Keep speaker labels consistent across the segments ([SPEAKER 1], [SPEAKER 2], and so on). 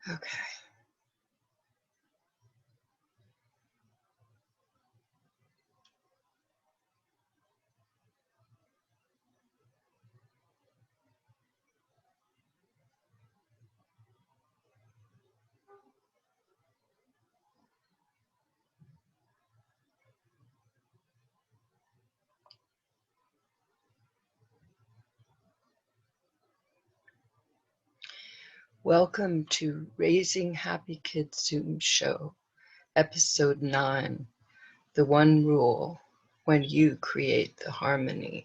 [SPEAKER 1] Okay. Welcome to Raising Happy Kids Zoom Show, Episode 9, The One Rule, When You Create the Harmony.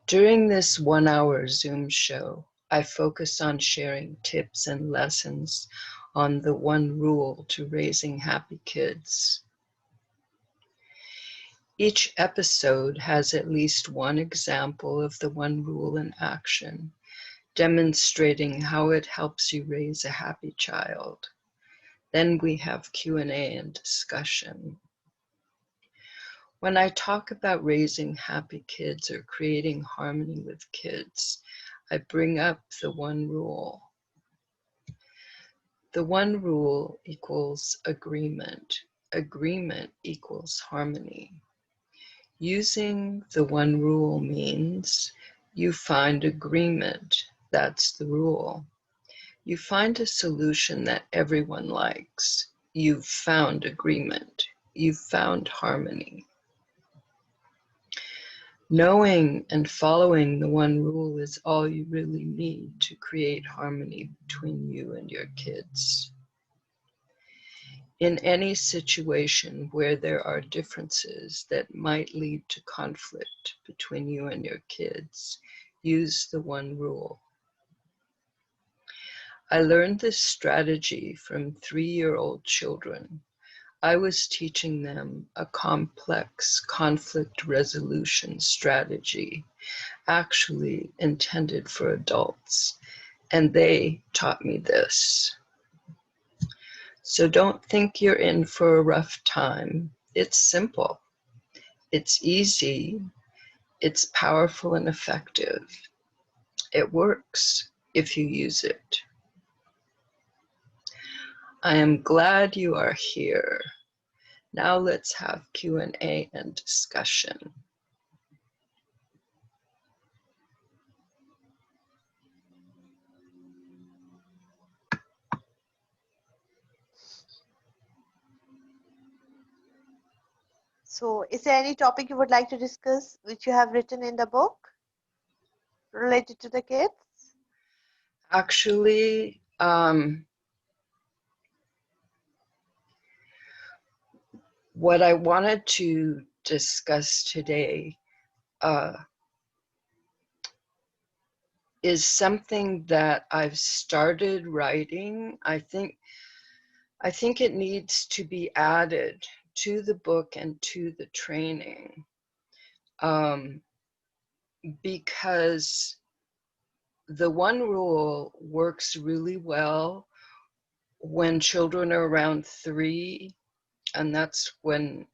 [SPEAKER 1] During this 1-hour Zoom show, I focus on sharing tips and lessons on the one rule to raising happy kids. Each episode has at least one example of the one rule in action, demonstrating how it helps you raise a happy child. Then we have Q&A and discussion. When I talk about raising happy kids or creating harmony with kids, I bring up the one rule. The one rule equals agreement. Agreement equals harmony. Using the one rule means you find agreement. That's the rule. You find a solution that everyone likes. You've found agreement. You've found harmony. Knowing and following the one rule is all you really need to create harmony between you and your kids. In any situation where there are differences that might lead to conflict between you and your kids, use the one rule. I learned this strategy from 3-year-old children. I was teaching them a complex conflict resolution strategy, actually intended for adults, and they taught me this. So don't think you're in for a rough time. It's simple. It's easy. It's powerful and effective. It works if you use it. I am glad you are here. Now let's have Q&A and discussion.
[SPEAKER 2] So, is there any topic you would like to discuss which you have written in the book related to the kids?
[SPEAKER 1] Actually, what I wanted to discuss today is something that I've started writing. I think it needs to be added to the book and to the training, because the one rule works really well when children are around 3, and that's when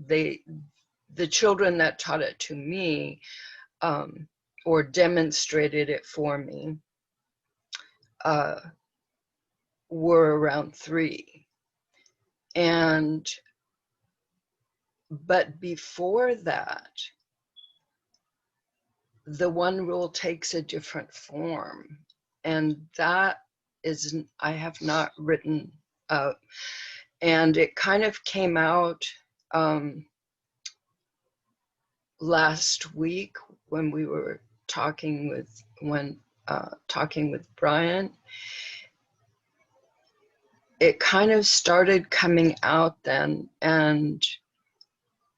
[SPEAKER 1] the children that taught it to me or demonstrated it for me were around 3. But before that, the one rule takes a different form, and that is, I have not written out, and it kind of came out last week when we were talking with Brian. It kind of started coming out then, and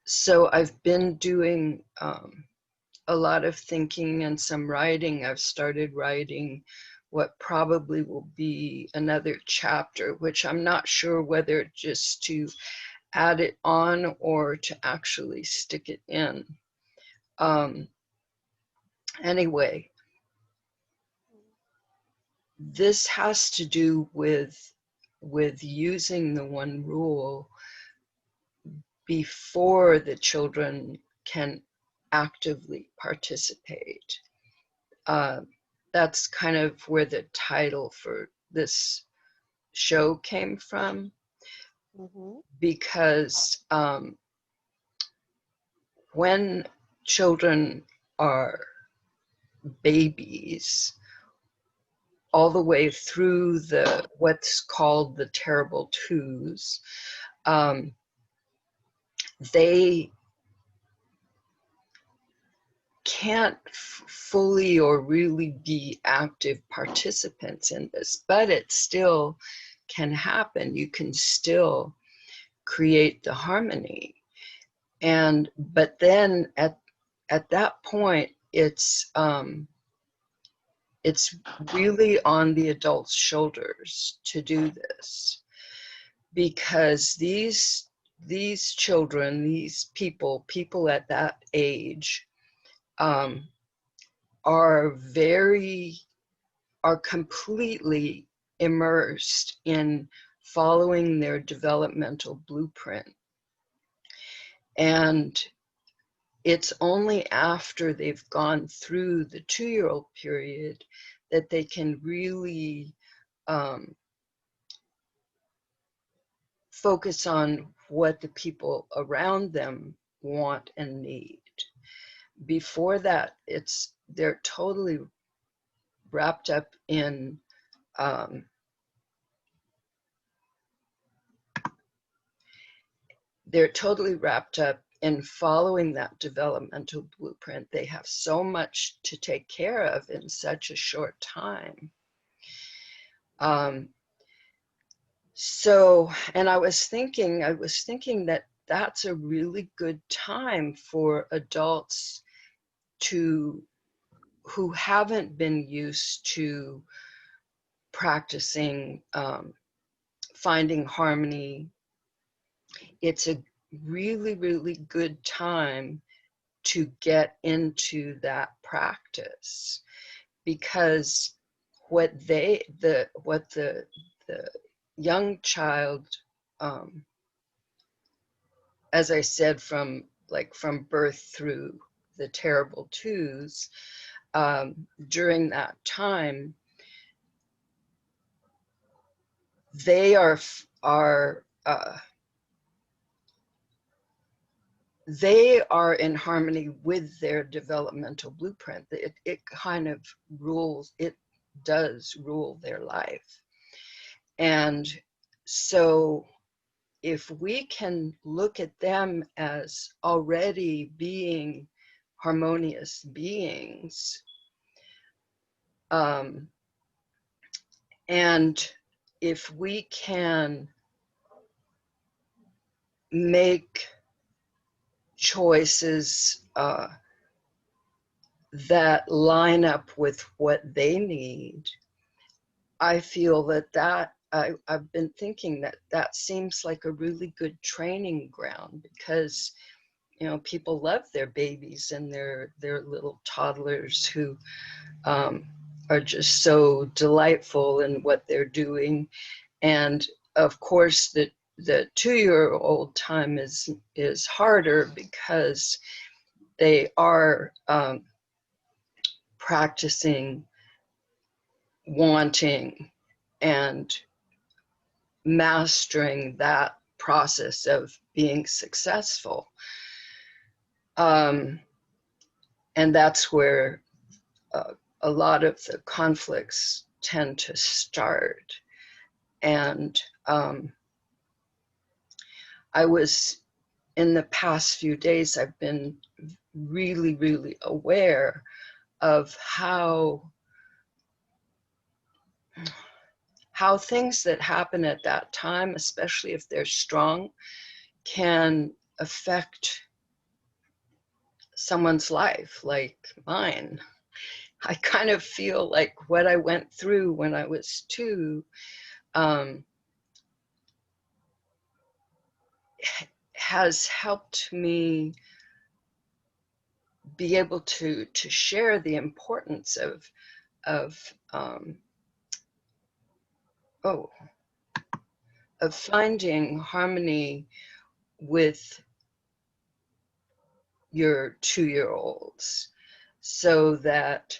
[SPEAKER 1] so I've been doing a lot of thinking and some writing. I've started writing what probably will be another chapter, which I'm not sure whether just to add it on or to actually stick it in. Anyway, this has to do with using the one rule before the children can actively participate. That's kind of where the title for this show came from, because when children are babies, all the way through the what's called the terrible twos, they can't fully or really be active participants in this, but it still can happen. You can still create the harmony. But then at that point, it's really on the adult's shoulders to do this, because these children, these people at that age, are completely immersed in following their developmental blueprint. And it's only after they've gone through the 2-year-old period that they can really focus on what the people around them want and need. Before that, they're totally wrapped up in following that developmental blueprint. They have so much to take care of in such a short time. So, and I was thinking that that's a really good time for adults who haven't been used to practicing finding harmony. It's a really, really good time to get into that practice, because what the young child, as I said, from birth through the terrible twos, during that time, they are in harmony with their developmental blueprint. It kind of rules, it does rule their life. And so if we can look at them as already being harmonious beings, and if we can make choices that line up with what they need, I feel that I've been thinking that seems like a really good training ground, because people love their babies and their little toddlers who are just so delightful in what they're doing. And of course, the 2-year-old time is harder, because they are practicing wanting and mastering that process of being successful. And that's where a lot of the conflicts tend to start. And I was, in the past few days, I've been really, really aware of how things that happen at that time, especially if they're strong, can affect someone's life, like mine. I kind of feel like what I went through when I was 2 has helped me be able to share the importance of finding harmony with your 2-year-olds, so that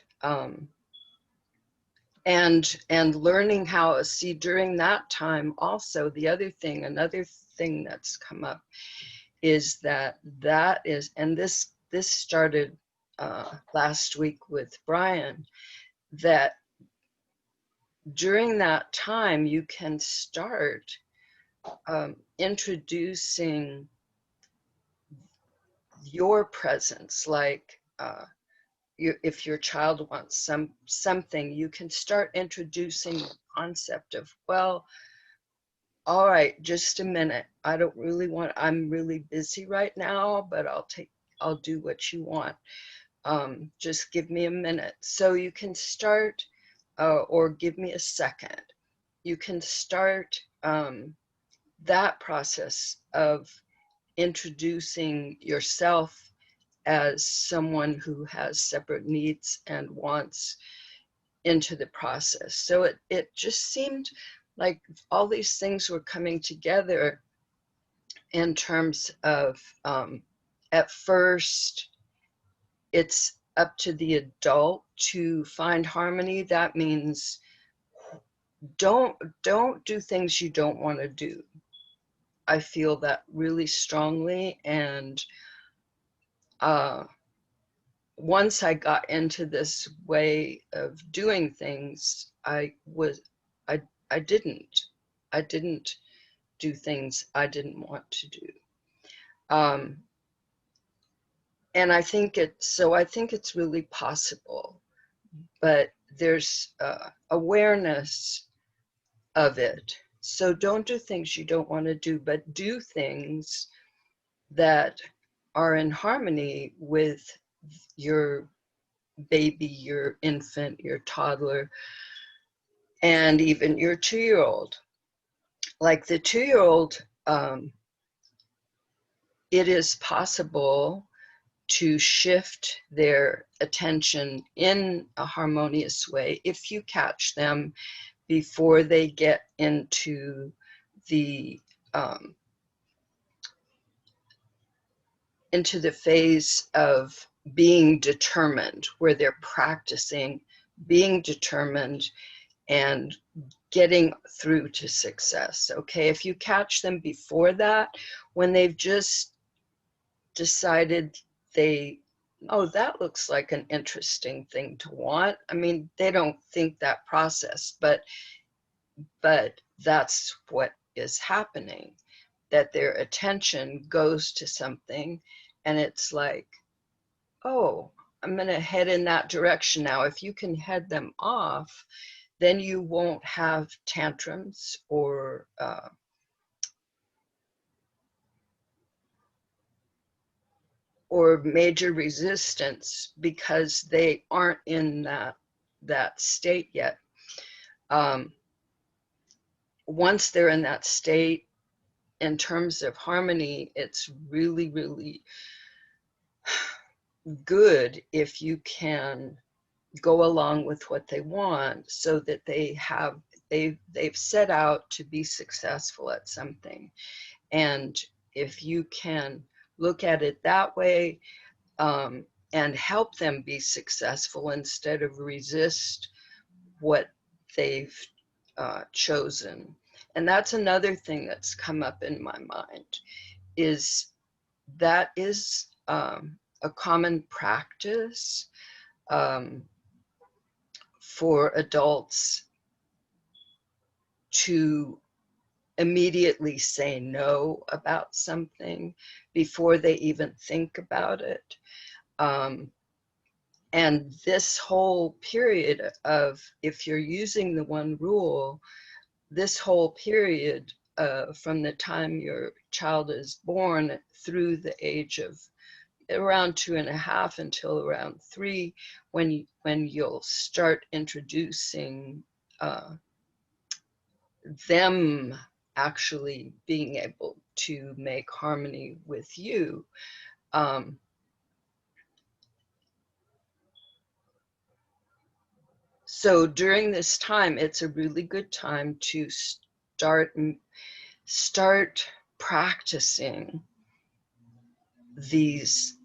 [SPEAKER 1] and learning how, see, during that time also, another thing that's come up is that and this started last week with Brian, that during that time you can start introducing your presence, like if your child wants something, you can start introducing the concept of, well, all right, just a minute. I'm really busy right now, but I'll do what you want. Just give me a minute. So you can start, or give me a second. You can start that process of introducing yourself as someone who has separate needs and wants into the process. So it just seemed like all these things were coming together in terms of, at first, it's up to the adult to find harmony. That means don't do things you don't want to do. I feel that really strongly, and once I got into this way of doing things, I didn't do things I didn't want to do. And I think it's really possible, but there's awareness of it. So don't do things you don't want to do, but do things that are in harmony with your baby, your infant, your toddler, and even your 2-year-old. Like the 2-year-old, it is possible to shift their attention in a harmonious way if you catch them before they get into the phase of being determined, where they're practicing being determined and getting through to success. Okay, if you catch them before that, when they've just decided that looks like an interesting thing to want. I mean, they don't think that process, but that's what is happening, that their attention goes to something and it's like, oh, I'm going to head in that direction now. If you can head them off, then you won't have tantrums or major resistance, because they aren't in that state yet. Once they're in that state, in terms of harmony, it's really, really good if you can go along with what they want, so that they've set out to be successful at something. And if you can look at it that way, and help them be successful instead of resist what they've chosen. And that's another thing that's come up in my mind, is that is a common practice for adults to immediately say no about something before they even think about it. And this whole period of, if you're using the one rule, this whole period from the time your child is born through the age of around 2.5 until around 3, when you'll start introducing them actually being able to make harmony with you. So during this time, it's a really good time to start practicing these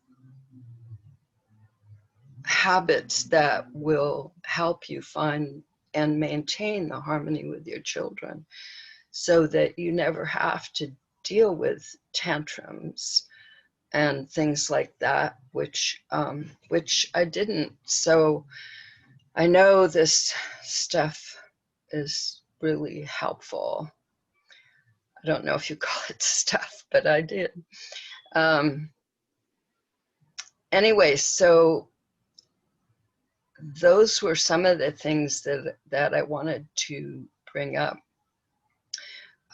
[SPEAKER 1] habits that will help you find and maintain the harmony with your children, so that you never have to deal with tantrums and things like that, which I didn't. So I know this stuff is really helpful. I don't know if you call it stuff, but I did. Anyway, so those were some of the things that I wanted to bring up.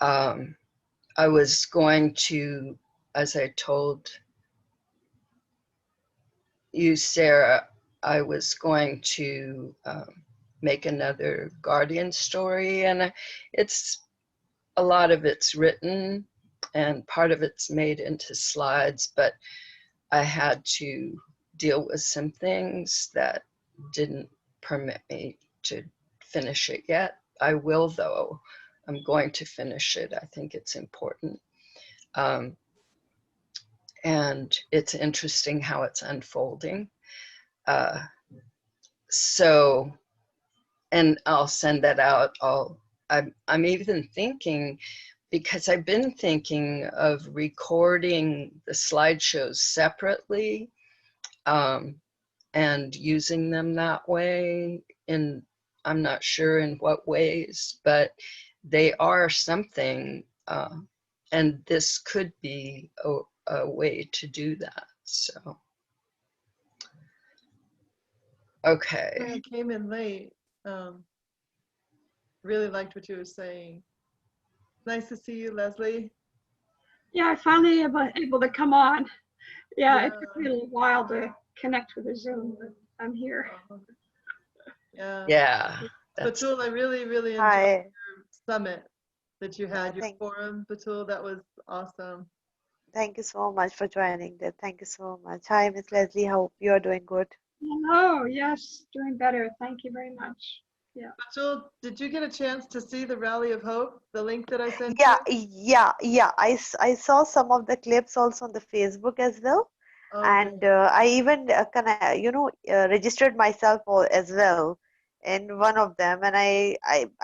[SPEAKER 1] I was going to, as I told you, Sarah, I was going to make another Guardian story, and it's a lot of it's written and part of it's made into slides, but I had to deal with some things that didn't permit me to finish it yet. I will, though. I'm going to finish it. I think it's important. And it's interesting how it's unfolding. So, and I'll send that out. I'm even thinking, because I've been thinking of recording the slideshows separately, and using them that way. In, I'm not sure in what ways, but they are something, and this could be a way to do that. So, okay.
[SPEAKER 3] I came in late. Really liked what you were saying. Nice to see you, Leslie.
[SPEAKER 4] Yeah, I finally able to come on. Yeah, it took me a little while to connect with the Zoom, but I'm here.
[SPEAKER 3] Yeah.
[SPEAKER 1] Yeah.
[SPEAKER 3] Batool, I really, really enjoyed
[SPEAKER 2] Hi.
[SPEAKER 3] your summit that you had, your
[SPEAKER 2] Thank,
[SPEAKER 3] forum, Batool. That was awesome.
[SPEAKER 2] thank you so much for joining. That. Thank you so much. Hi, Miss Leslie. Hope you are doing good.
[SPEAKER 4] Hello, yes, doing better. Thank you very much. Yeah.
[SPEAKER 3] Batool, did you get a chance to see the Rally of Hope, the link that I sent
[SPEAKER 2] Yeah,
[SPEAKER 3] you?
[SPEAKER 2] yeah. I saw some of the clips also on the Facebook as well,
[SPEAKER 3] Oh,
[SPEAKER 2] and
[SPEAKER 3] good.
[SPEAKER 2] I even registered myself as well in one of them, and I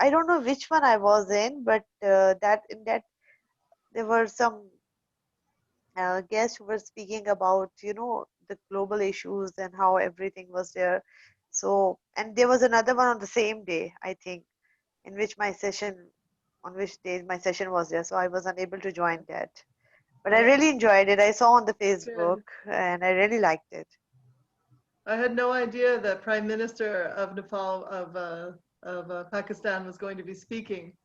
[SPEAKER 2] don't know which one I was in, but that in that there were some guests who were speaking about the global issues and how everything was there. So, and there was another one on the same day, I think, in which my session on which day my session was there, so I was unable to join that, but I
[SPEAKER 3] Yeah,
[SPEAKER 2] really enjoyed it. I saw on the Facebook
[SPEAKER 3] good.
[SPEAKER 2] and I really liked it.
[SPEAKER 3] I had no idea that Prime Minister of Nepal, of Pakistan was going to be speaking.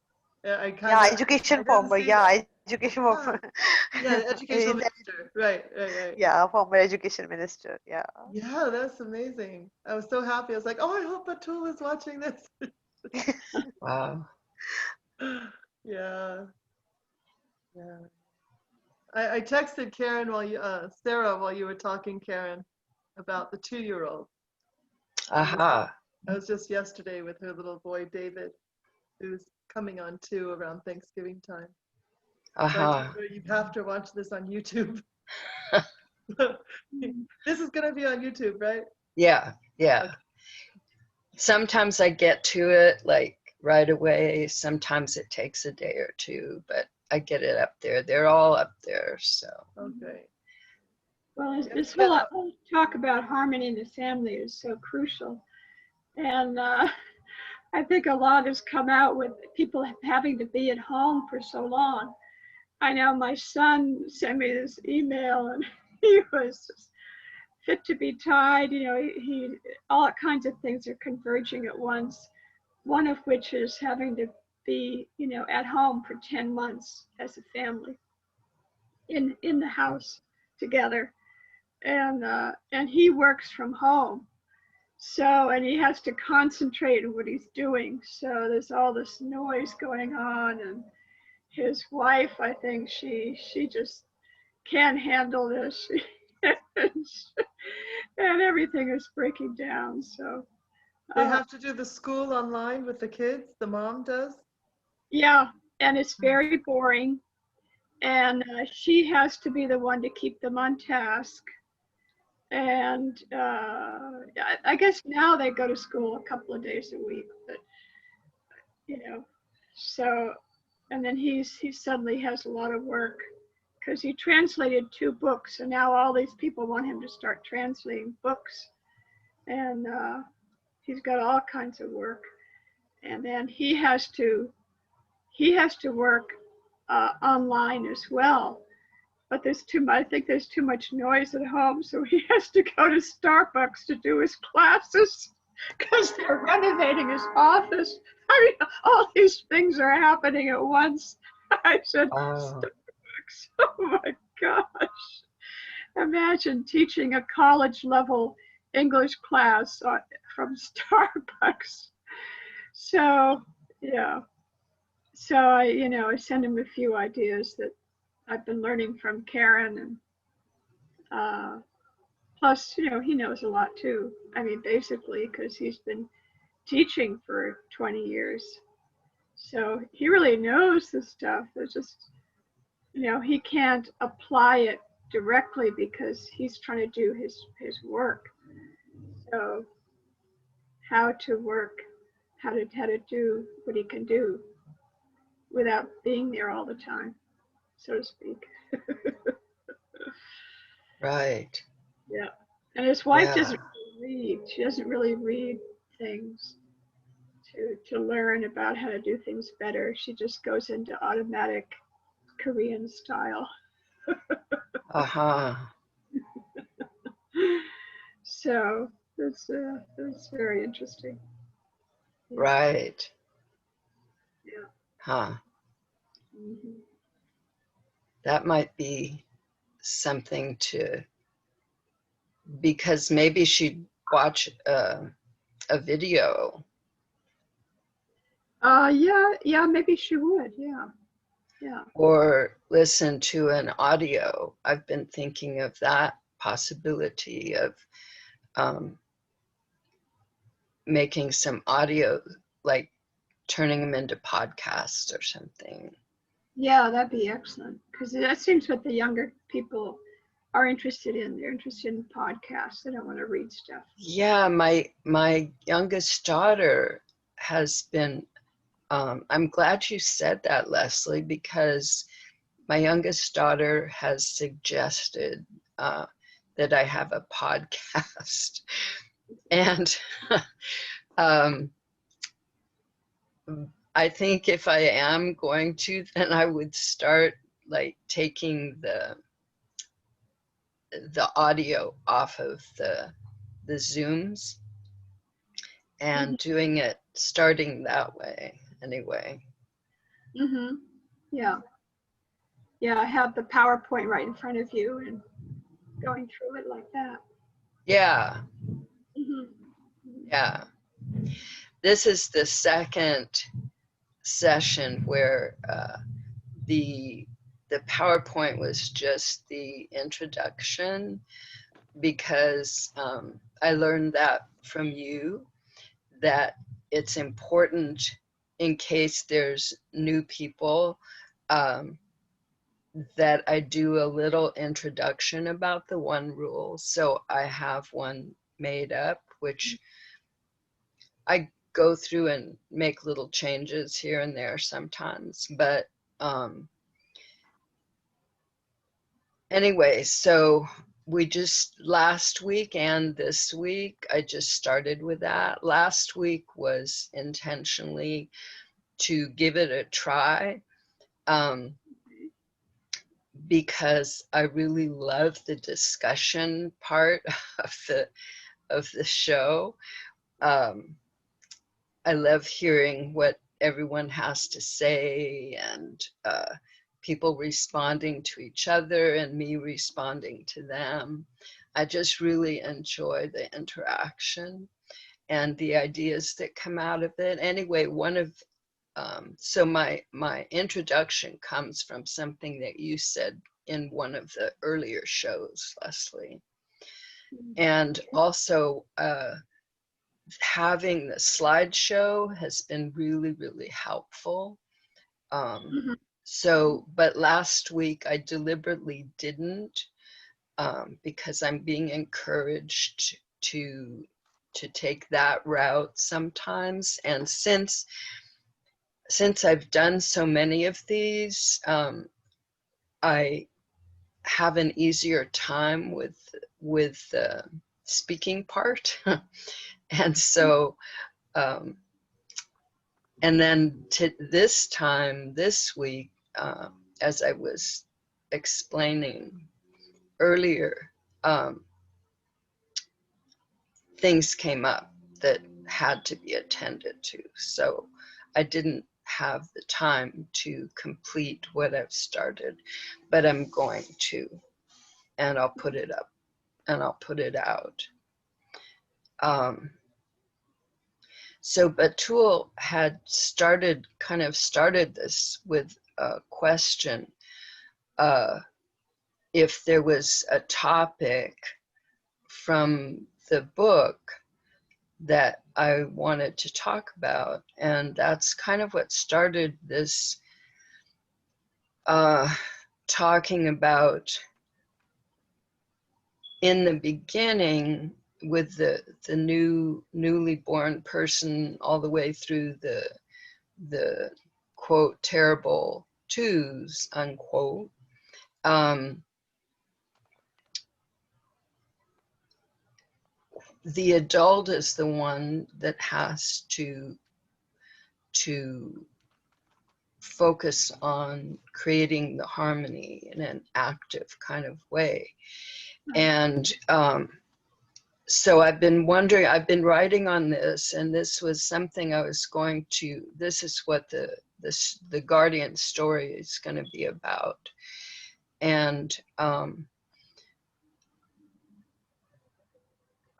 [SPEAKER 3] I kind
[SPEAKER 2] Yeah,
[SPEAKER 3] of, I
[SPEAKER 2] education
[SPEAKER 3] didn't
[SPEAKER 2] former,
[SPEAKER 3] see that.
[SPEAKER 2] yeah, education
[SPEAKER 3] Yeah,
[SPEAKER 2] former.
[SPEAKER 3] yeah, the educational minister. Right, right, right.
[SPEAKER 2] Yeah, former education minister, yeah.
[SPEAKER 3] Yeah, that's amazing. I was so happy. I was like, oh, I hope Batool is watching this.
[SPEAKER 1] Wow.
[SPEAKER 3] Yeah, yeah. I texted Karen while you, Sera, while you were talking, Karen, about the 2-year-old.
[SPEAKER 1] Aha.
[SPEAKER 3] I was just yesterday with her little boy, David, who's coming on 2 around Thanksgiving time. So I told
[SPEAKER 1] Aha.
[SPEAKER 3] her, you have to watch this on YouTube. This is going to be on YouTube, right?
[SPEAKER 1] Yeah. Yeah.
[SPEAKER 3] Okay.
[SPEAKER 1] Sometimes I get to it like right away. Sometimes it takes a day or two, but I get it up there. They're all up there. So,
[SPEAKER 3] Okay.
[SPEAKER 4] Well,
[SPEAKER 3] You have
[SPEAKER 4] this
[SPEAKER 3] to get
[SPEAKER 4] whole talk about harmony in the family is so crucial. And I think a lot has come out with people having to be at home for so long. I know my son sent me this email and he was just fit to be tied. You know, he all kinds of things are converging at once. One of which is having to be, at home for 10 months as a family in the house together. And he works from home. So, and he has to concentrate on what he's doing. So there's all this noise going on, and his wife, I think she just can't handle this. And everything is breaking down. So,
[SPEAKER 3] They have to do the school online with the kids, the mom does?
[SPEAKER 4] yeah, and it's very boring. And she has to be the one to keep them on task. And I guess now they go to school a couple of days a week, but so, and then he suddenly has a lot of work because he translated 2 books, and now all these people want him to start translating books, and he's got all kinds of work, and then he has to work online as well. But I think there's too much noise at home, so he has to go to Starbucks to do his classes because they're renovating his office. I mean, all these things are happening at once. I said, Starbucks, oh my gosh. Imagine teaching a college level English class from Starbucks. So, yeah. So I send him a few ideas that I've been learning from Karen, and plus, he knows a lot too. I mean, basically, because he's been teaching for 20 years. So he really knows the stuff. It's just, he can't apply it directly because he's trying to do his work. So how to work, how to do what he can do without being there all the time, so to speak.
[SPEAKER 1] Right.
[SPEAKER 4] Yeah. And his wife
[SPEAKER 1] Yeah.
[SPEAKER 4] doesn't really read. She doesn't really read things to learn about how to do things better. She just goes into automatic Korean style.
[SPEAKER 1] Uh-huh.
[SPEAKER 4] So it's very interesting. Yeah.
[SPEAKER 1] Right.
[SPEAKER 4] Yeah.
[SPEAKER 1] Huh.
[SPEAKER 4] Mm-hmm.
[SPEAKER 1] That might be something because maybe she'd watch a video.
[SPEAKER 4] Yeah, maybe she would. Yeah.
[SPEAKER 1] Or listen to an audio. I've been thinking of that possibility of making some audio, like turning them into podcasts or something.
[SPEAKER 4] Yeah, that'd be excellent, because that seems what the younger people are interested in. They're interested in podcasts. They don't want to read stuff.
[SPEAKER 1] Yeah, my youngest daughter has been, I'm glad you said that, Leslie, because my youngest daughter has suggested that I have a podcast. And I think if I am going to, then I would start like taking the audio off of the Zooms and doing it, starting that way anyway.
[SPEAKER 4] Mm-hmm. Yeah. I have the PowerPoint right in front of you and going through it like that.
[SPEAKER 1] Yeah.
[SPEAKER 4] Mm-hmm.
[SPEAKER 1] Yeah. This is the second session where the PowerPoint was just the introduction, because I learned that from you, that it's important in case there's new people that I do a little introduction about the one rule. So I have one made up, which I go through and make little changes here and there sometimes. But anyway, so we just, last week and this week, I just started with that. Last week was intentionally to give it a try, because I really love the discussion part of the show. I love hearing what everyone has to say, and people responding to each other and me responding to them. I just really enjoy the interaction and the ideas that come out of it. Anyway, so my introduction comes from something that you said in one of the earlier shows, Leslie. And also having the slideshow has been really, really helpful. So, but last week I deliberately didn't because I'm being encouraged to take that route sometimes. And since I've done so many of these, I have an easier time with the speaking part. And so, and then this time, this week, as I was explaining earlier, things came up that had to be attended to. So I didn't have the time to complete what I've started, but I'm going to, and I'll put it up and I'll put it out. So Batool had kind of started this with a question, if there was a topic from the book that I wanted to talk about. And that's kind of what started this talking about in the beginning with the newly born person all the way through the quote terrible twos unquote. The adult is the one that has to focus on creating the harmony in an active kind of way. And so I've been wondering, I've been writing on this, and this was something I was going to, this is what the Guardian story is going to be about. And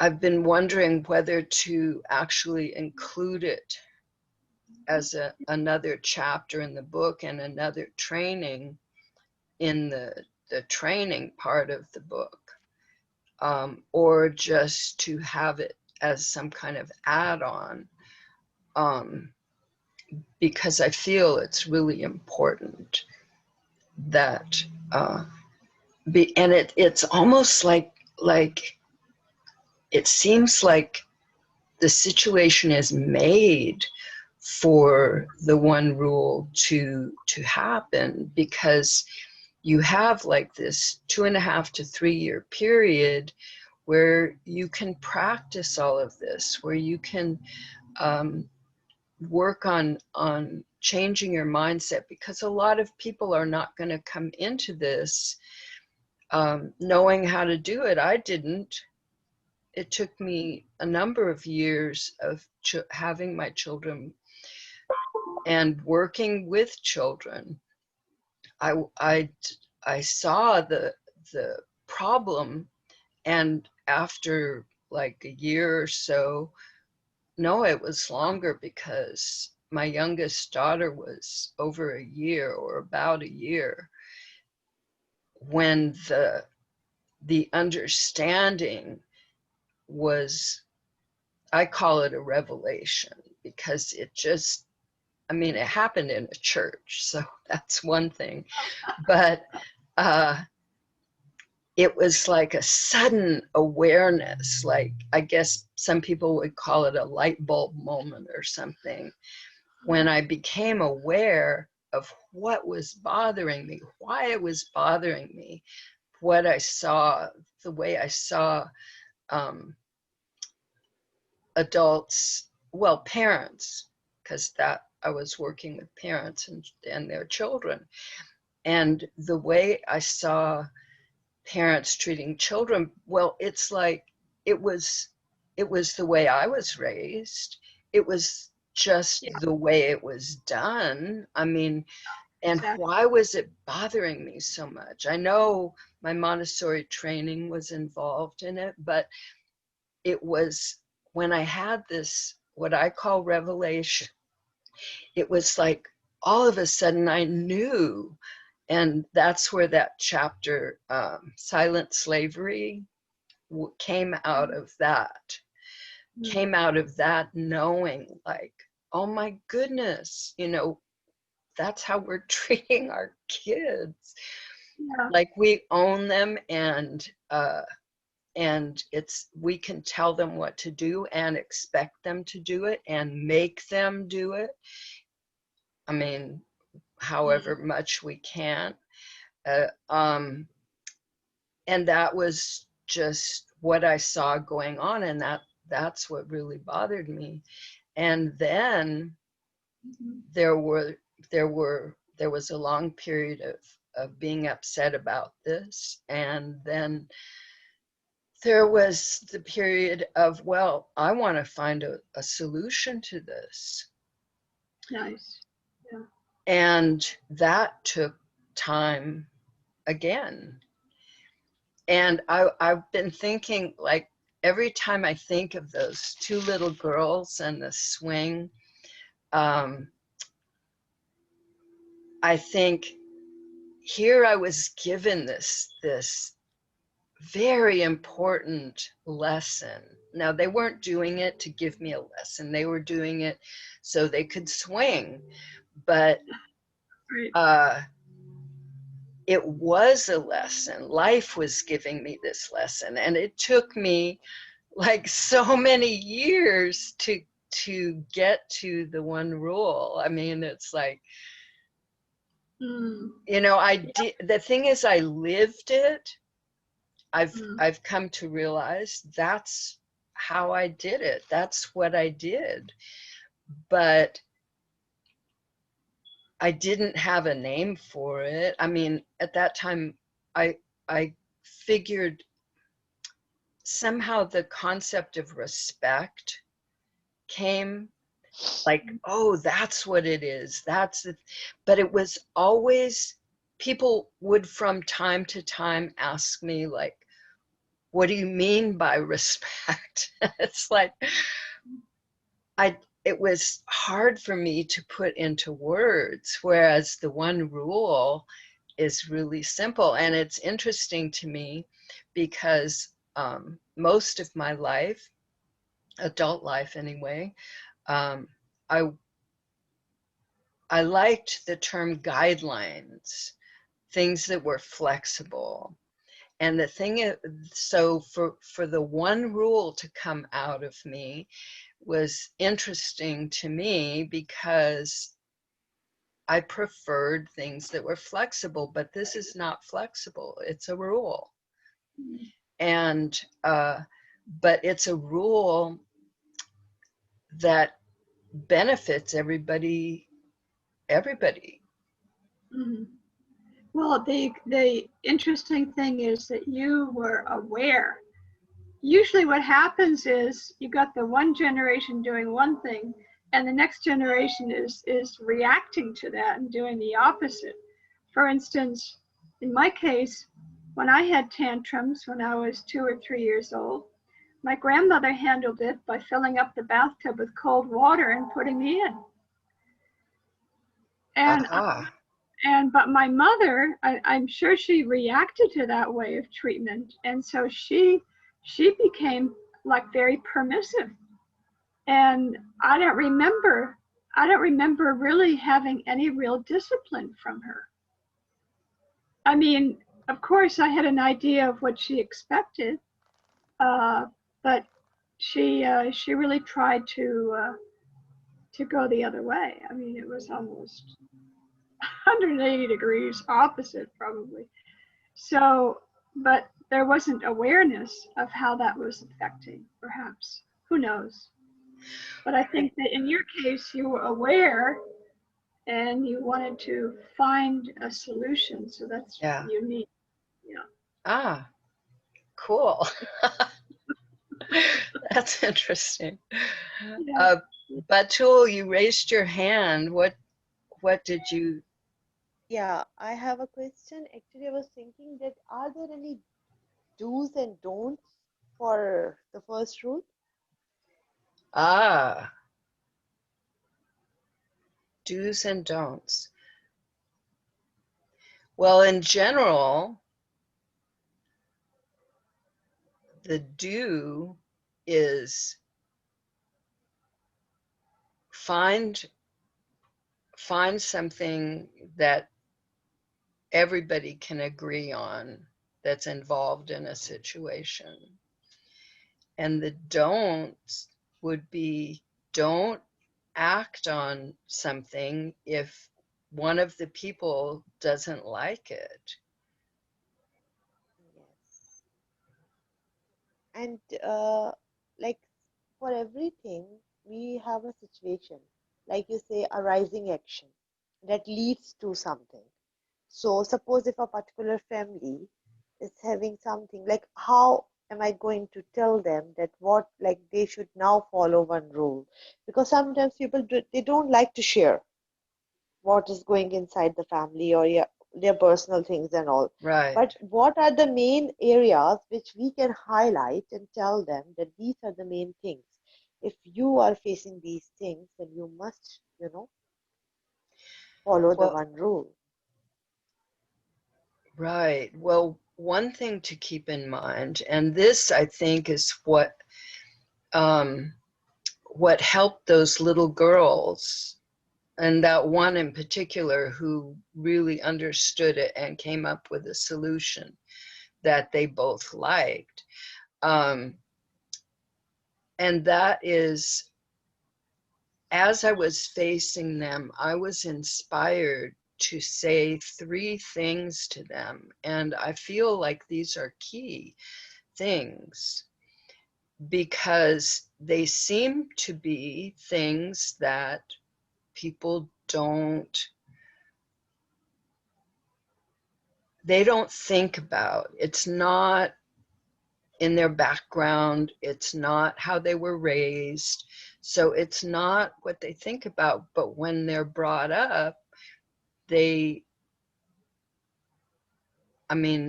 [SPEAKER 1] I've been wondering whether to actually include it as another chapter in the book and another training in the training part of the book, or just to have it as some kind of add-on, because I feel it's really important that and it's almost like it seems like the situation is made for the one rule to happen, because you have like this 2.5 to 3 year period where you can practice all of this, where you can work on changing your mindset, because a lot of people are not going to come into this knowing how to do it. I didn't. It took me a number of years of having my children and working with children. I saw the problem, and after like a year or so, no, it was longer, because my youngest daughter was over a year or about a year when the understanding was, I call it a revelation, because it just, I mean, it happened in a church, so that's one thing, but it was like a sudden awareness, like I guess some people would call it a light bulb moment or something, when I became aware of what was bothering me, why it was bothering me, what I saw, the way I saw adults, well, parents, because that I was working with parents and their children, and the way I saw parents treating children, well, it's like it was the way I was raised. It was just the way it was done. I mean, and why was it bothering me so much? I know my Montessori training was involved in it, but it was when I had this, what I call revelation, it was like all of a sudden I knew. And that's where that chapter, Silent Slavery, came out of that. Came out of that knowing, like, oh my goodness, you know, that's how we're treating our kids.
[SPEAKER 4] Yeah.
[SPEAKER 1] like we own them, and we can tell them what to do and expect them to do it and make them do it. I mean, however much we can. And that was just what I saw going on, and that's what really bothered me. And then there was a long period of being upset about this, and then there was the period of, well, I want to find a solution to this.
[SPEAKER 4] Nice. Yeah.
[SPEAKER 1] And that took time again. And I've been thinking, like, every time I think of those two little girls and the swing, I think here I was given this very important lesson. Now, they weren't doing it to give me a lesson. They were doing it so they could swing. But it was a lesson. Life was giving me this lesson. And it took me like so many years to get to the one rule. I mean, it's like, you know, the thing is, I lived it. I've come to realize that's how I did it. That's what I did. But I didn't have a name for it. I mean, at that time, I figured somehow the concept of respect came, like, oh, that's what it is. But it was always, people would from time to time ask me, like, what do you mean by respect? It's like, it was hard for me to put into words, whereas the one rule is really simple. And it's interesting to me because most of my life, adult life anyway, I liked the term guidelines, things that were flexible. And the thing is, so for the one rule to come out of me was interesting to me because I preferred things that were flexible, but this is not flexible. It's a rule. And, but it's a rule that benefits everybody.
[SPEAKER 4] Mm-hmm. Well, the interesting thing is that you were aware. Usually what happens is you got the one generation doing one thing and the next generation is reacting to that and doing the opposite. For instance, in my case, when I had tantrums when I was 2 or 3 years old, my grandmother handled it by filling up the bathtub with cold water and putting me in. But my mother, I'm sure she reacted to that way of treatment. And so she became like very permissive. And I don't remember really having any real discipline from her. I mean, of course I had an idea of what she expected, but she really tried to go the other way. I mean, it was almost 180 degrees opposite probably. So, but there wasn't awareness of how that was affecting, perhaps. Who knows? But I think that in your case, you were aware and you wanted to find a solution. So that's unique. Yeah.
[SPEAKER 1] Cool. That's interesting.
[SPEAKER 4] Yeah.
[SPEAKER 1] Batool, you raised your hand. What did you?
[SPEAKER 2] Yeah, I have a question. Actually, I was thinking that are there any do's and don'ts for the first rule?
[SPEAKER 1] Do's and don'ts. Well, in general, the do is find something that everybody can agree on that's involved in a situation. And the don'ts would be, don't act on something if one of the people doesn't like it.
[SPEAKER 2] Yes. And like for everything, we have a situation, like you say, a rising action that leads to something. So suppose if a particular family is having something, like how am I going to tell them that what, like they should now follow one rule? Because sometimes people they don't like to share what is going inside the family or their personal things and all.
[SPEAKER 1] Right.
[SPEAKER 2] But what are the main areas which we can highlight and tell them that these are the main things? If you are facing these things, then you must, follow the
[SPEAKER 1] Well,
[SPEAKER 2] one rule.
[SPEAKER 1] right. Well, one thing to keep in mind, and this I think is what helped those little girls, and that one in particular who really understood it and came up with a solution that they both liked. And that is, as I was facing them, I was inspired to say 3 things to them. And I feel like these are key things because they seem to be things that people they don't think about. It's not in their background. It's not how they were raised. So it's not what they think about. But when they're brought up,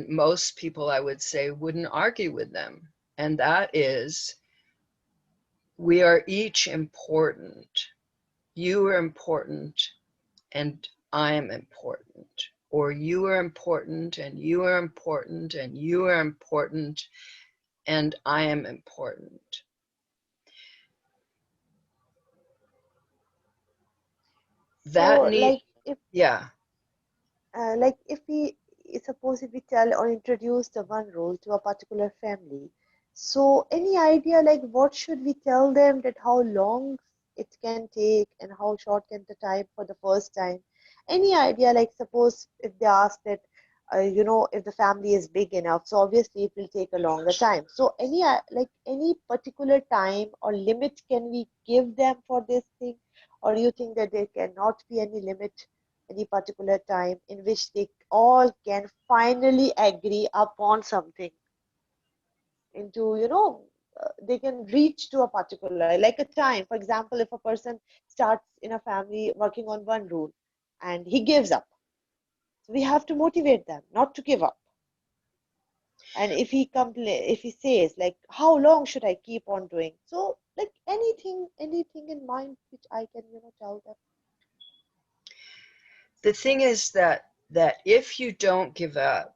[SPEAKER 1] most people, I would say, wouldn't argue with them. And that is, we are each important. You are important and I am important. Or you are important and you are important and you are important and I am important.
[SPEAKER 2] So,
[SPEAKER 1] That need,
[SPEAKER 2] like if
[SPEAKER 1] yeah.
[SPEAKER 2] we suppose if we tell or introduce the one rule to a particular family, so any idea like what should we tell them, that how long it can take and how short can the time for the first time? Any idea, like suppose if they ask that, if the family is big enough, so obviously it will take a longer time. So any any particular time or limit can we give them for this thing, or you think that there cannot be any limit, any particular time in which they all can finally agree upon something into, they can reach to a particular, like a time. For example, if a person starts in a family working on one rule and he gives up, so we have to motivate them not to give up. And if if he says like, how long should I keep on doing, so like anything in mind which I can, tell them.
[SPEAKER 1] The thing is that if you don't give up,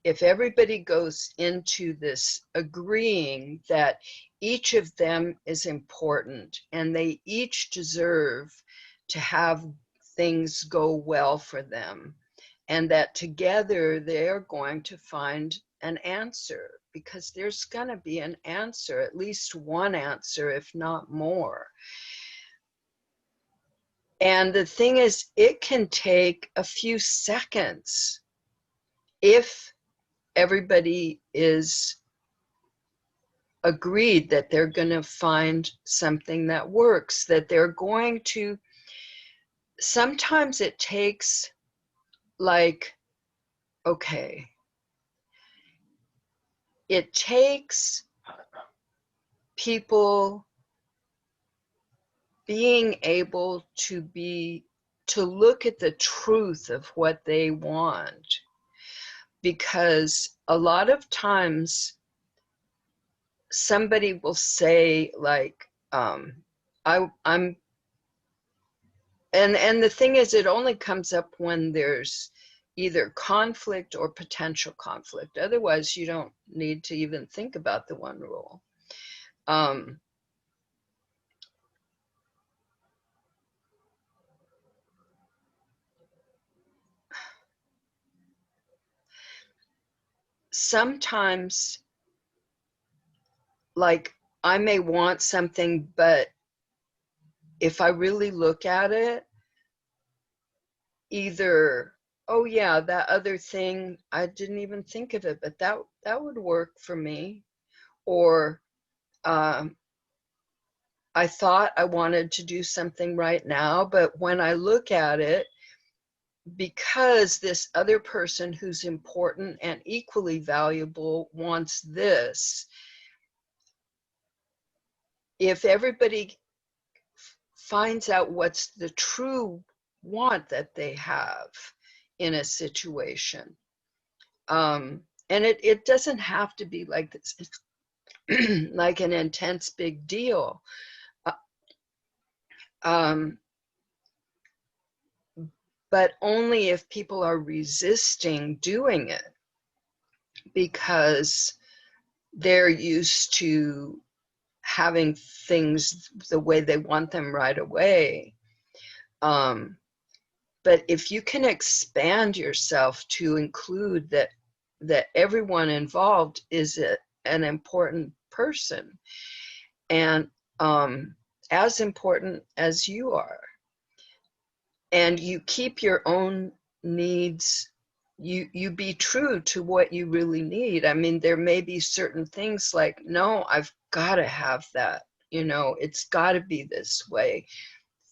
[SPEAKER 1] if everybody goes into this agreeing that each of them is important and they each deserve to have things go well for them, and that together they're going to find an answer, because there's going to be an answer, at least one answer, if not more. And the thing is, it can take a few seconds if everybody is agreed that they're going to find something that works, that they're going to, sometimes it takes like, okay, it takes people being able to look at the truth of what they want. Because a lot of times somebody will say like, I'm, and the thing is, it only comes up when there's either conflict or potential conflict. Otherwise, you don't need to even think about the one rule. sometimes, like, I may want something, but if I really look at it, either, oh yeah, that other thing, I didn't even think of it, but that would work for me. Or I thought I wanted to do something right now, but when I look at it, because this other person who's important and equally valuable wants this, if everybody finds out what's the true want that they have in a situation, and it doesn't have to be like this, like an intense big deal. But only if people are resisting doing it because they're used to having things the way they want them right away. But if you can expand yourself to include that everyone involved is an important person, and as important as you are, and you keep your own needs, you be true to what you really need. I mean, there may be certain things like, no, I've got to have that, it's got to be this way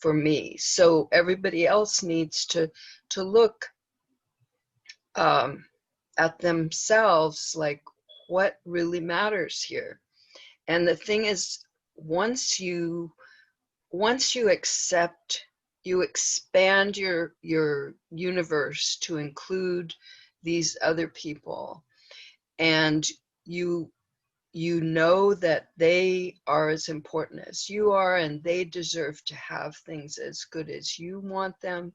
[SPEAKER 1] for me. So everybody else needs to look at themselves, like, what really matters here. And the thing is, once you accept, you expand your universe to include these other people, and you know that they are as important as you are, and they deserve to have things as good as you want them,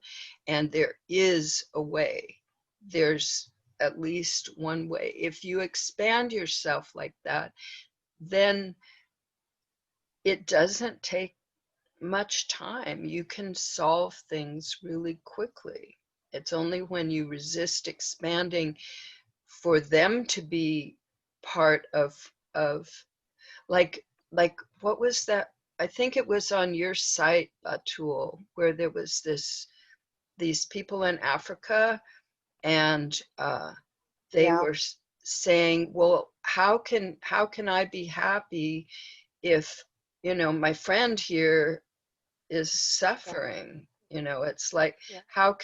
[SPEAKER 1] and there is a way. There's at least one way. If you expand yourself like that, then it doesn't take much time. You can solve things really quickly. It's only when you resist expanding for them to be part of like what was that? I think it was on your site, Batool, where there was these people in Africa, and they
[SPEAKER 2] Yeah.
[SPEAKER 1] were saying, well, how can I be happy if my friend here is suffering? It's like,
[SPEAKER 2] Yeah.
[SPEAKER 1] how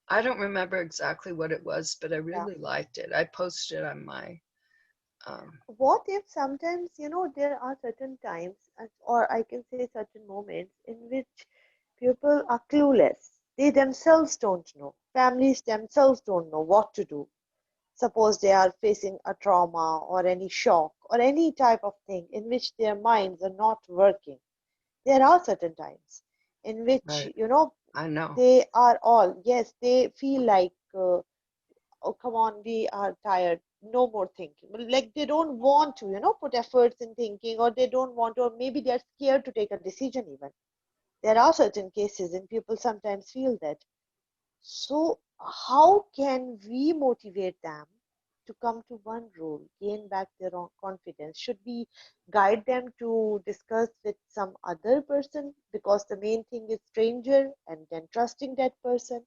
[SPEAKER 1] I don't remember exactly what it was, but I
[SPEAKER 2] Yeah.
[SPEAKER 1] really liked it. I posted on my
[SPEAKER 2] What if sometimes, there are certain times, or I can say certain moments in which people are clueless. They themselves don't know. Families themselves don't know what to do. Suppose they are facing a trauma or any shock or any type of thing in which their minds are not working. There are certain times in which,
[SPEAKER 1] right. I know.
[SPEAKER 2] they are all, yes, they feel like, oh, come on, we are tired, no more thinking. Like they don't want to, put efforts in thinking, or they don't want to, or maybe they're scared to take a decision even. There are certain cases and people sometimes feel that. So how can we motivate them to come to one role, gain back their own confidence? Should we guide them to discuss with some other person, because the main thing is stranger, and then trusting that person?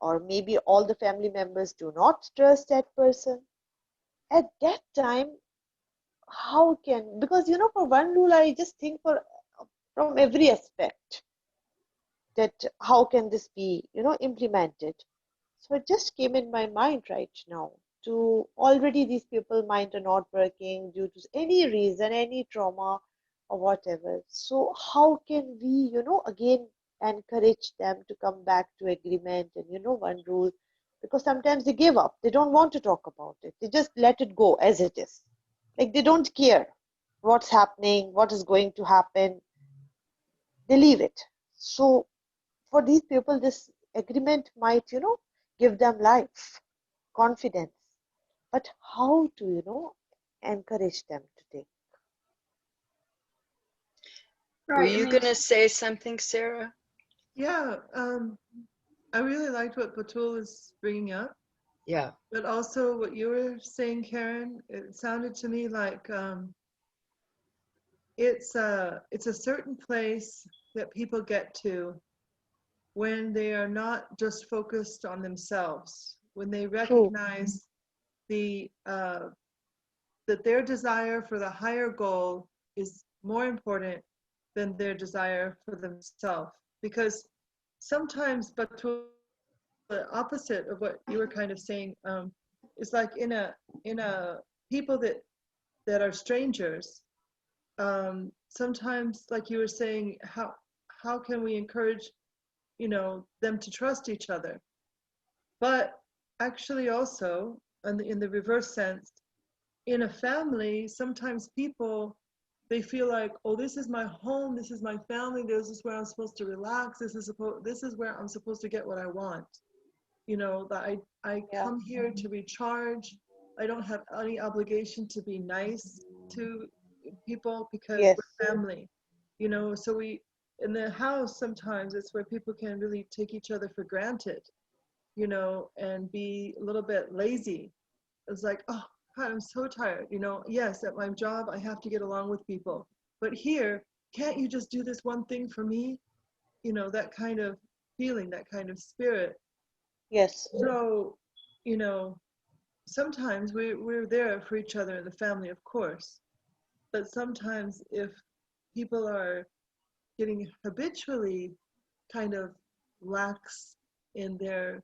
[SPEAKER 2] Or maybe all the family members do not trust that person. At that time, how can, because for one rule, I just think from every aspect, that how can this be implemented. So it just came in my mind right now, to already these people mind are not working due to any reason, any trauma or whatever. So how can we again encourage them to come back to agreement and one rule? Because sometimes they give up, they don't want to talk about it, they just let it go as it is, like they don't care what's happening, what is going to happen, they leave it. So for these people, this agreement might give them life, confidence. But how to encourage them to take?
[SPEAKER 1] Were
[SPEAKER 4] Right. I
[SPEAKER 1] you
[SPEAKER 4] mean,
[SPEAKER 1] gonna say something, Sarah?
[SPEAKER 3] Yeah, I really liked what Batool is bringing up.
[SPEAKER 1] Yeah.
[SPEAKER 3] But also what you were saying, Karen, it sounded to me like it's a certain place that people get to when they are not just focused on themselves, when they recognize the that their desire for the higher goal is more important than their desire for themselves. Because sometimes, Batool, the opposite of what you were kind of saying, is like in a people that are strangers. Sometimes, like you were saying, how can we encourage, them to trust each other? But actually, also in the reverse sense, in a family, sometimes people, they feel like, oh, this is my home, this is my family, this is where I'm supposed to relax, this is where I'm supposed to get what I want. That I come here to recharge. I don't have any obligation to be nice to people because we're family. So we, in the house, sometimes it's where people can really take each other for granted, and be a little bit lazy. It's like, oh God, I'm so tired. Yes, at my job, I have to get along with people. But here, can't you just do this one thing for me? That kind of feeling, that kind of spirit.
[SPEAKER 2] Yes.
[SPEAKER 3] So, sometimes we're there for each other in the family, of course. But sometimes if people are getting habitually kind of lax in their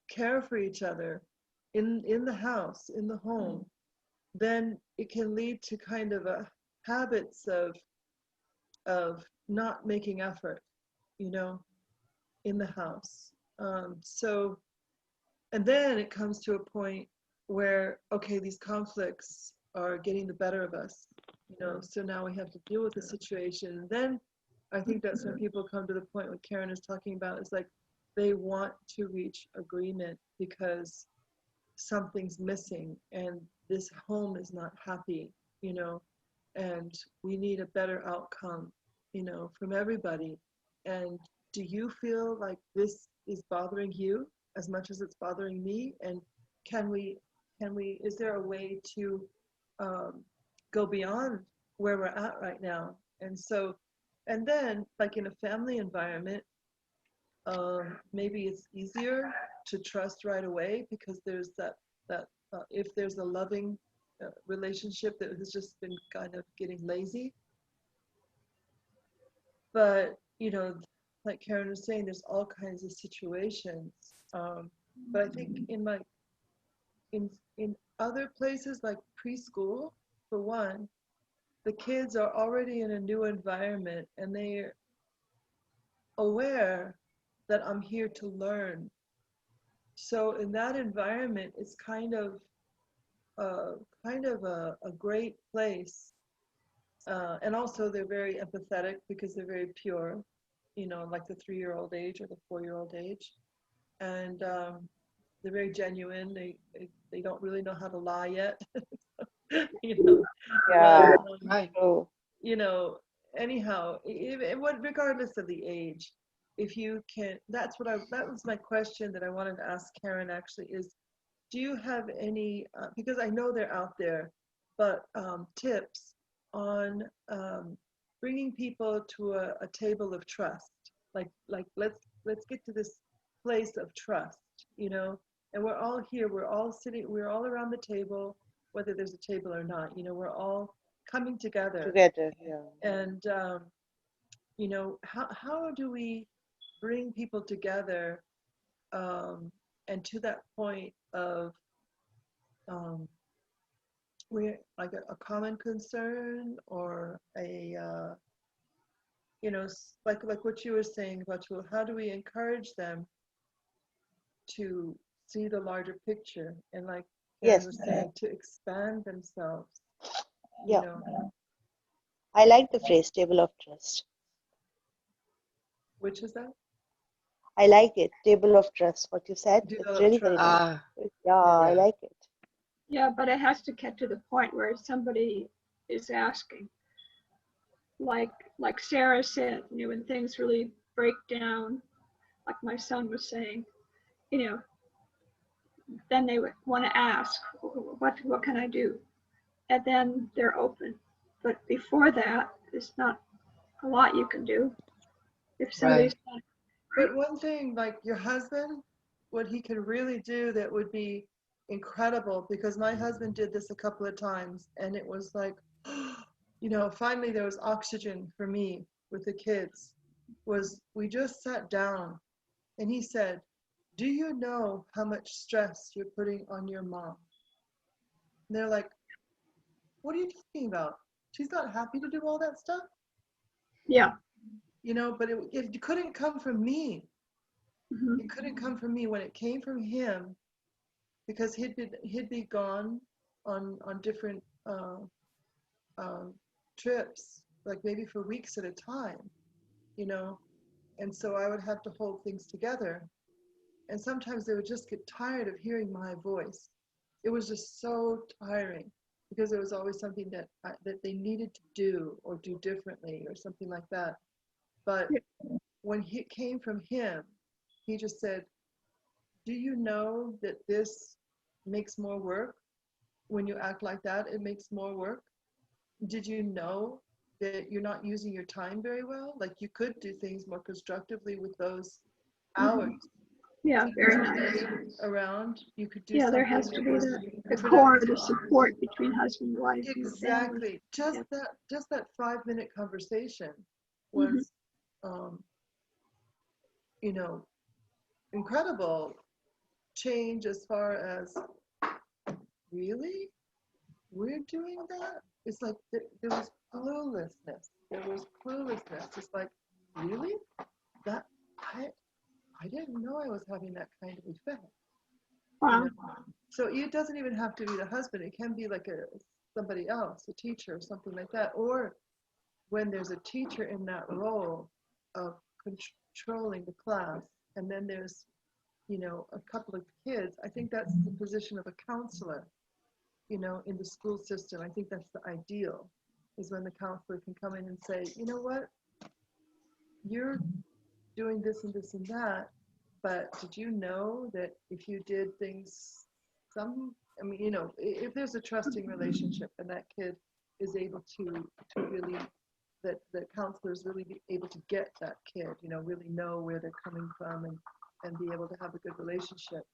[SPEAKER 3] care for each other in the house, in the home, then it can lead to kind of a habits of not making effort, in the house. So, and then it comes to a point where, okay, these conflicts are getting the better of us, so now we have to deal with the situation. And then I think that's when people come to the point what Karen is talking about, is like they want to reach agreement because something's missing and this home is not happy, and we need a better outcome, from everybody. And do you feel like this is bothering you as much as it's bothering me? And can we, is there a way to go beyond where we're at right now? And so, and then like in a family environment, maybe it's easier to trust right away because there's that if there's a loving relationship that has just been kind of getting lazy. But like Karen was saying, there's all kinds of situations. But I think in other places like preschool, for one, the kids are already in a new environment and they're aware that I'm here to learn. So in that environment, it's kind of a great place. And also they're very empathetic because they're very pure, like the 3-year-old age or the 4-year-old age. And they're very genuine. They don't really know how to lie yet.
[SPEAKER 2] Yeah.
[SPEAKER 3] But,
[SPEAKER 1] Right.
[SPEAKER 3] anyhow, regardless of the age, if you can, that was my question that I wanted to ask Karen actually is, do you have any, because I know they're out there, but tips on bringing people to a table of trust, like let's get to this place of trust, and we're all here, we're all sitting, we're all around the table, whether there's a table or not, we're all coming together.
[SPEAKER 2] Yeah.
[SPEAKER 3] And how do we bring people together, and to that point of we're like a common concern, or like what you were saying about, well, how do we encourage them to see the larger picture, and like Karen was saying, to expand themselves,
[SPEAKER 2] Yeah. I like the phrase table of trust.
[SPEAKER 3] Which is that?
[SPEAKER 2] I like it, table of trust. What you said, it's really very nice.
[SPEAKER 1] Ah,
[SPEAKER 2] Yeah, I like it.
[SPEAKER 4] Yeah, but it has to get to the point where somebody is asking, like Sera said, when things really break down, like my son was saying, then they would want to ask, what can I do? And then they're open. But before that, there's not a lot you can do. If somebody's not,
[SPEAKER 3] But one thing, like your husband, what he could really do that would be incredible, because my husband did this a couple of times, and it was like, you know, finally there was oxygen for me with the kids, was we just sat down and he said, do you know how much stress you're putting on your mom? And they're like, what are you talking about? She's not happy to do all that stuff.
[SPEAKER 4] yeah.
[SPEAKER 3] You know, but it couldn't come from me.
[SPEAKER 4] Mhm.
[SPEAKER 3] It couldn't come from me. When it came from him, because he'd be gone on different trips, like maybe for weeks at a time, you know, and so I would have to hold things together, and sometimes they would just get tired of hearing my voice. It was just so tiring, because there was always something that they needed to do or do differently or something like that. But when it came from him, he just said, do you know that this makes more work? When you act like that, it makes more work. Did you know that you're not using your time very well? Like, you could do things more constructively with those hours.
[SPEAKER 4] Yeah, very nice.
[SPEAKER 3] Around, you could do
[SPEAKER 4] Yeah,
[SPEAKER 3] something
[SPEAKER 4] there has to be the
[SPEAKER 3] productive.
[SPEAKER 4] core, the support between husband and wife and the family.
[SPEAKER 3] Exactly. Just
[SPEAKER 4] Yeah.
[SPEAKER 3] that 5-minute conversation
[SPEAKER 4] Mhm.
[SPEAKER 3] was, you know, incredible change as far as, really? We're doing that? It's like there was cluelessness. There was cluelessness. It's like, really? That I didn't know I was having that kind of effect. You
[SPEAKER 4] Wow.
[SPEAKER 3] know? So it doesn't even have to be the husband. It can be like somebody else, a teacher or something like that. Or when there's a teacher in that role of controlling the class, and then there's, you know, a couple of kids. I think that's the position of a counselor, you know, in the school system. I think that's the ideal, is when the counselor can come in and say, you know what, you're doing this and this and that, but did you know that if you did things, I mean, you know, if there's a trusting relationship and that kid is able to really, that the counselors really be able to get that kid, you know, really know where they're coming from, and be able to have a good relationship.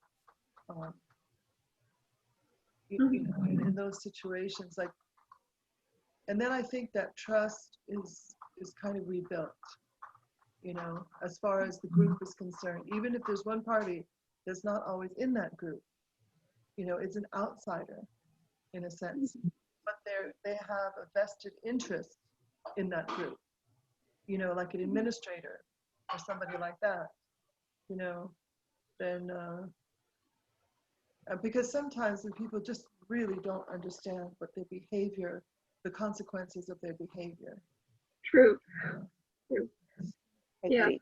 [SPEAKER 3] You know, in those situations, like, and then I think that trust is kind of rebuilt, you know, as far as the group is concerned. Even if there's one party that's not always in that group, you know, it's an outsider in a sense, but they have a vested interest in that group, you know, like an administrator or somebody like that, you know, then because sometimes the people just really don't understand what their behavior, the consequences of their behavior.
[SPEAKER 4] True. True. Yeah.
[SPEAKER 2] Agreed.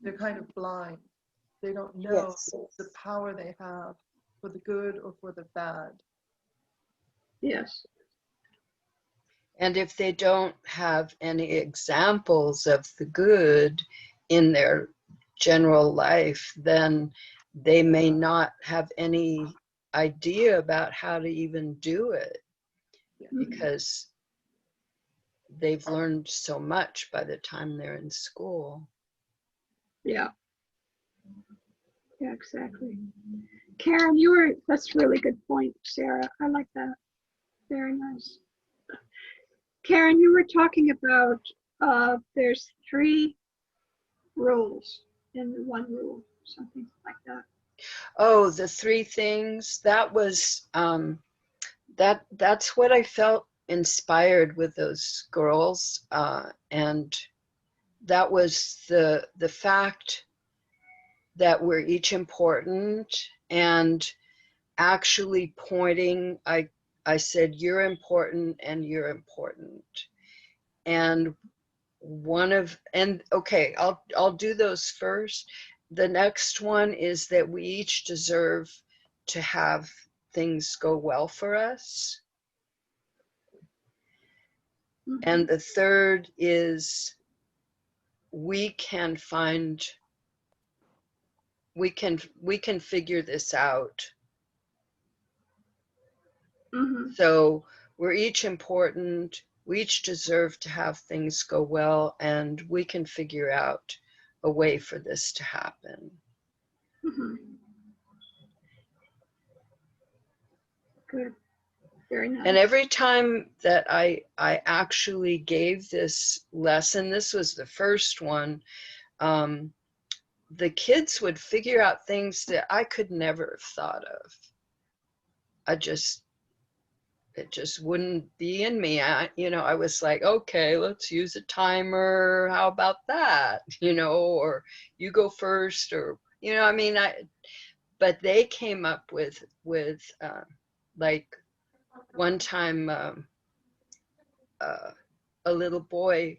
[SPEAKER 3] They're kind of blind. They don't know
[SPEAKER 2] Yes.
[SPEAKER 3] the power they have for the good or for the bad.
[SPEAKER 4] Yes.
[SPEAKER 1] And if they don't have any examples of the good in their general life, then they may not have any idea about how to even do it, because they've learned so much by the time they're in school.
[SPEAKER 4] Yeah. Yeah, exactly. Karen, that's a really good point, Sarah. I like that. Very nice. Karen, you were talking about there's 3 rules in the 1 rule, something like that.
[SPEAKER 1] Oh, the 3 things, that was, that's what I felt inspired with those girls. And that was the fact that we're each important, and actually pointing, I said, you're important and you're important. And okay, I'll do those first. The next one is that we each deserve to have things go well for us. And the third is we can figure this out So we're each important. We each deserve to have things go well, and we can figure out a way for this to happen.
[SPEAKER 4] Good. Very nice.
[SPEAKER 1] And every time that I actually gave this lesson, this was the first one, the kids would figure out things that I could never have thought of. It just wouldn't be in me. I was like, okay, let's use a timer. How about that? Or you go first, or, but they came up with like one time, a little boy,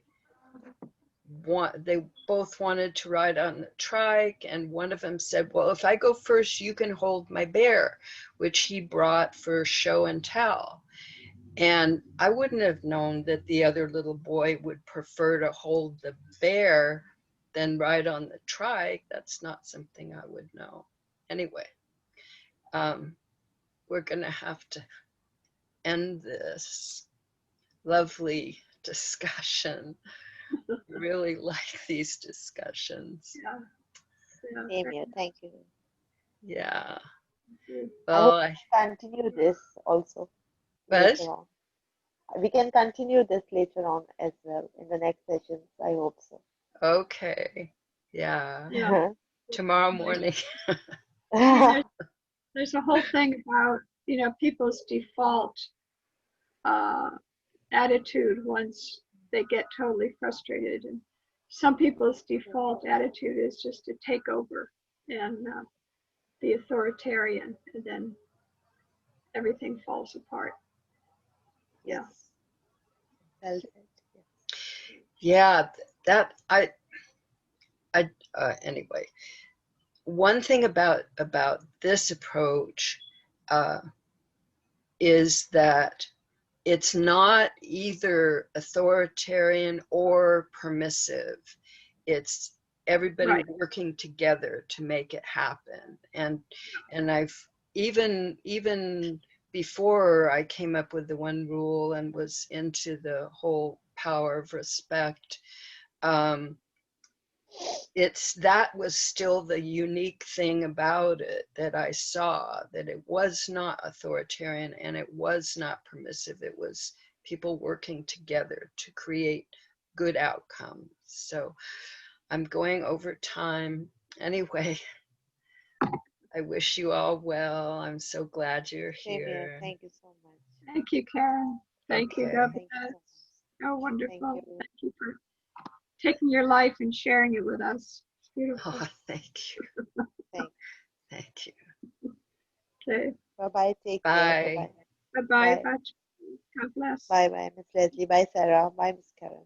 [SPEAKER 1] they both wanted to ride on the trike, and one of them said, well, if I go first, you can hold my bear, which he brought for show and tell. And I wouldn't have known that the other little boy would prefer to hold the bear than ride on the trike. That's not something I would know. Anyway, we're going to have to end this lovely discussion. Really like these discussions.
[SPEAKER 2] Yeah. Same here. Thank you.
[SPEAKER 1] Yeah.
[SPEAKER 2] Well, I hope we continue this also later on. We can continue this later on as well in the next sessions. I hope so.
[SPEAKER 1] Okay. Yeah. Tomorrow morning.
[SPEAKER 4] There's a whole thing about, people's default attitude once they get totally frustrated. And some people's default attitude is just to take over and be authoritarian, and then everything falls apart.
[SPEAKER 2] Yes.
[SPEAKER 1] Yeah, that anyway, one thing about this approach is that it's not either authoritarian or permissive. It's everybody working together to make it happen. And I've even before I came up with the one rule and was into the whole power of respect, that was still the unique thing about it that I saw, that it was not authoritarian and it was not permissive. It was people working together to create good outcomes. So I'm going over time. Anyway, I wish you all well. I'm so glad you're here.
[SPEAKER 2] Thank you so much.
[SPEAKER 4] Thank you, Karen. Thank you, God bless. Oh, wonderful. Thank you for taking your life and sharing it with us. It's beautiful.
[SPEAKER 1] Oh, thank you. Thank you.
[SPEAKER 4] Okay.
[SPEAKER 2] Bye-bye. Take
[SPEAKER 1] care.
[SPEAKER 2] Bye-bye.
[SPEAKER 4] Bye-bye. God bless.
[SPEAKER 2] Bye-bye, Miss Leslie. Bye, Sarah. Bye, Miss Karen.